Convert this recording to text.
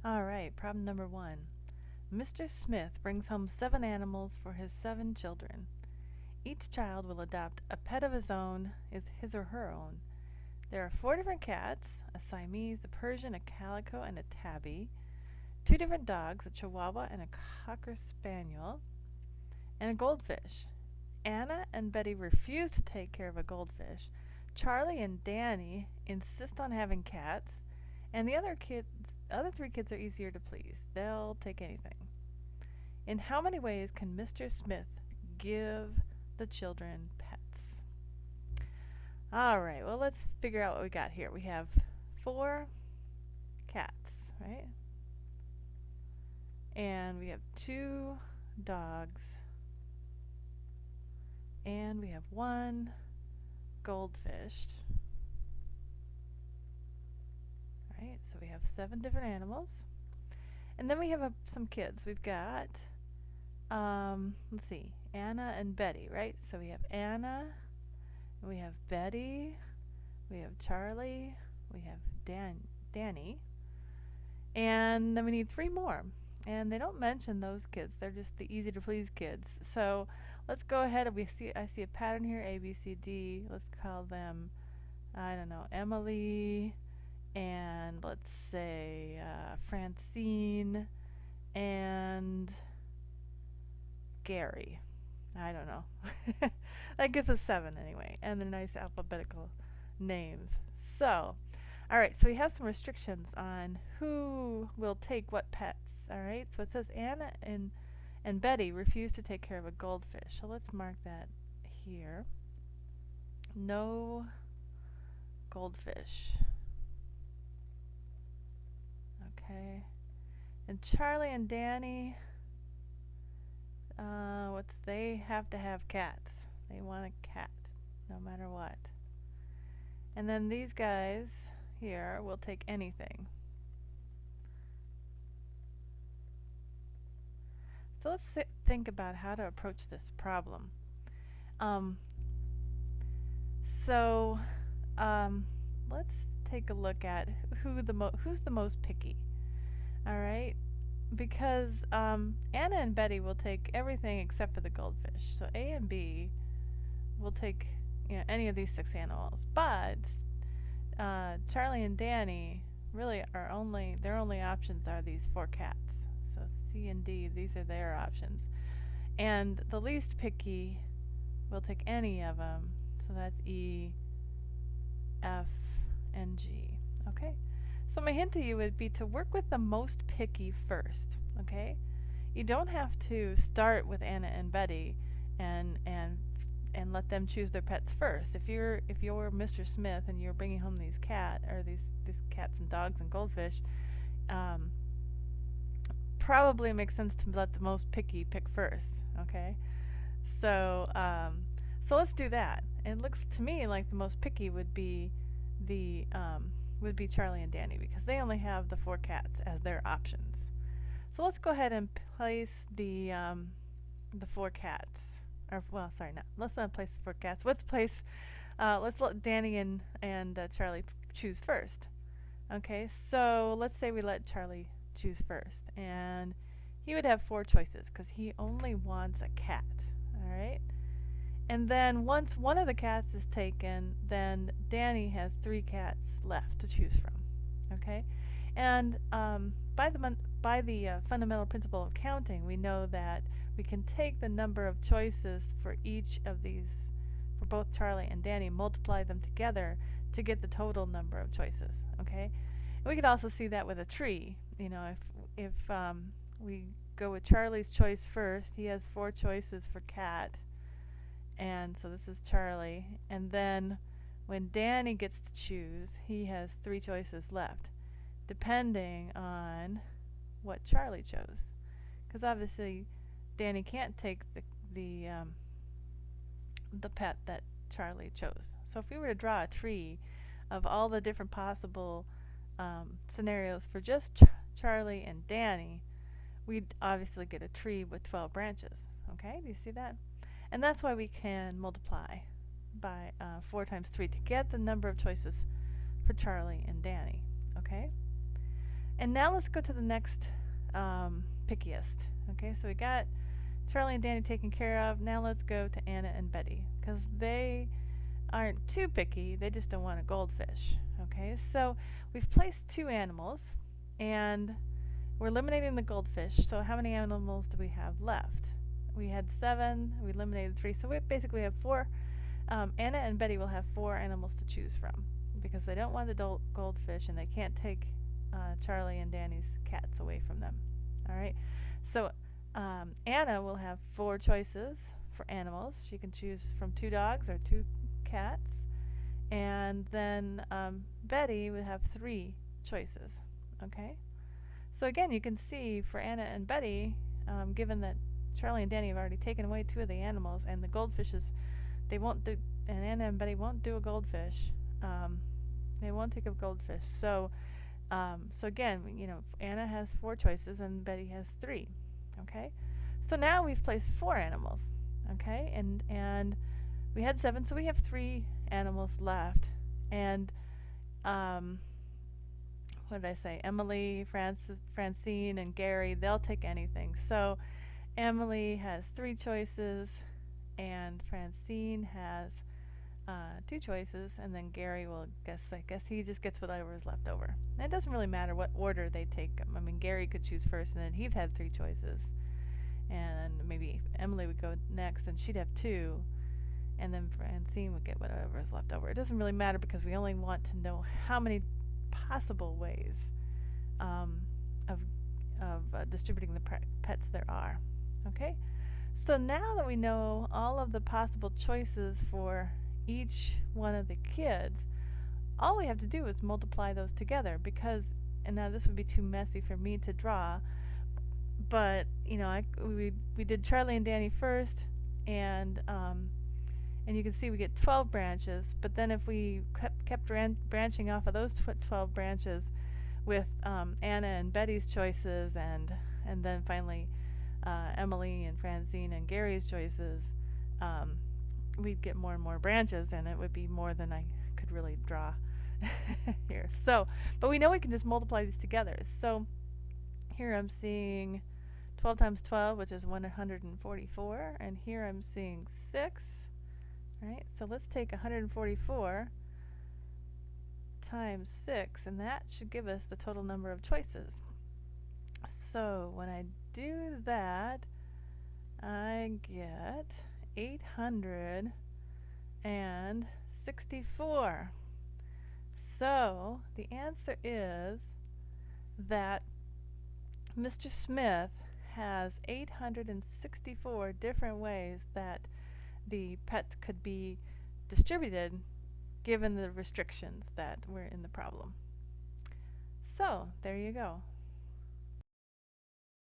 All right, problem number 1. Mr. Smith brings home 7 animals for his 7 children. Each child will adopt a pet of his own, is his or her own. There are 4 different cats, a Siamese, a Persian, a Calico, and a Tabby, 2 different dogs, a Chihuahua and a Cocker Spaniel, and a goldfish. Anna and Betty refuse to take care of a goldfish. Charlie and Danny insist on having cats, and the other 3 kids are easier to please. They'll take anything. In how many ways can Mr. Smith give the children pets? All right, well, let's figure out what we got here. We have 4 cats, right? And we have 2 dogs. And we have 1 goldfish. Right, so we have 7 different animals. And then we have some kids. We've got, let's see, Anna and Betty, right? So we have Anna, we have Betty, we have Charlie, we have Danny, and then we need 3 more. And they don't mention those kids. They're just the easy to please kids. So let's go ahead and I see a pattern here, A, B, C, D. Let's call them, I don't know, Emily, and let's say Francine and Gary. I don't know. That gives us 7 anyway, and they're nice alphabetical names. So, alright, so we have some restrictions on who will take what pets. Alright, so it says Anna and Betty refuse to take care of a goldfish. So let's mark that here. No goldfish. Okay. And Charlie and Danny, they have to have cats. They want a cat, no matter what. And then these guys here will take anything. So let's think about how to approach this problem. Um, so let's take a look at who's the most picky. All right, because Anna and Betty will take everything except for the goldfish. So A and B will take any of these 6 animals, but Charlie and Danny really their only options are these 4 cats. So C and D, these are their options. And the least picky will take any of them. So that's E, F, and G. Okay? So my hint to you would be to work with the most picky first. Okay? You don't have to start with Anna and Betty and let them choose their pets first. If you're Mr. Smith and you're bringing home these cats and dogs and goldfish, probably it makes sense to let the most picky pick first. Okay, so let's do that. It looks to me like the most picky would be Charlie and Danny because they only have the 4 cats as their options. So let's go ahead and place the 4 cats. Let's not place the 4 cats. Let's let Danny and Charlie choose first. Okay, so let's say we let Charlie choose first, and he would have 4 choices because he only wants a cat. All right, and then once one of the cats is taken, then Danny has 3 cats left to choose from. Okay, and by the fundamental principle of counting, we know that we can take the number of choices for each of these, for both Charlie and Danny, multiply them together to get the total number of choices. Okay, and we could also see that with a tree. If we go with Charlie's choice first, he has 4 choices for cat, and so this is Charlie. And then when Danny gets to choose, he has 3 choices left, depending on what Charlie chose, because obviously Danny can't take the pet that Charlie chose. So if we were to draw a tree of all the different possible scenarios for just Charlie and Danny, we'd obviously get a tree with 12 branches. Okay, do you see that? And that's why we can multiply by 4 times 3 to get the number of choices for Charlie and Danny. Okay? And now let's go to the next pickiest. Okay, so we got Charlie and Danny taken care of. Now let's go to Anna and Betty, because they aren't too picky, they just don't want a goldfish. Okay, so we've placed 2 animals, and we're eliminating the goldfish. So how many animals do we have left? We had 7, we eliminated 3, so we basically have 4. Anna and Betty will have 4 animals to choose from, because they don't want the goldfish, and they can't take Charlie and Danny's cats away from them. Alright, so Anna will have 4 choices for animals. She can choose from 2 dogs or 2 cats. And then Betty would have 3 choices. Okay? So again, you can see for Anna and Betty, given that Charlie and Danny have already taken away 2 of the animals, and the goldfishes, they won't do, and Anna and Betty won't do a goldfish. They won't take a goldfish. So again, Anna has 4 choices and Betty has 3. Okay? So now we've placed 4 animals. Okay? And we had 7, so we have 3 animals left. And what did I say? Emily, Francine, and Gary, they'll take anything. So Emily has 3 choices, and Francine has 2 choices, and then Gary will I guess he just gets whatever is left over. And it doesn't really matter what order they take them. I mean, Gary could choose first, and then he'd have 3 choices, and maybe Emily would go next, and she'd have 2, and then Francine would get whatever is left over. It doesn't really matter because we only want to know how many possible ways of distributing the pets there are. Okay? So now that we know all of the possible choices for each one of the kids, all we have to do is multiply those together, because, and now this would be too messy for me to draw, but we did Charlie and Danny first, and you can see we get 12 branches, but then if we kept branching off of those 12 branches with Anna and Betty's choices, and then finally Emily and Francine and Gary's choices, we'd get more and more branches, and it would be more than I could really draw here. So, but we know we can just multiply these together. So here I'm seeing 12 times 12, which is 144, and here I'm seeing 6. Right? So let's take 144 times 6, and that should give us the total number of choices. So when I do that, I get 864. So the answer is that Mr. Smith has 864 different ways that the pets could be distributed given the restrictions that were in the problem. So there you go.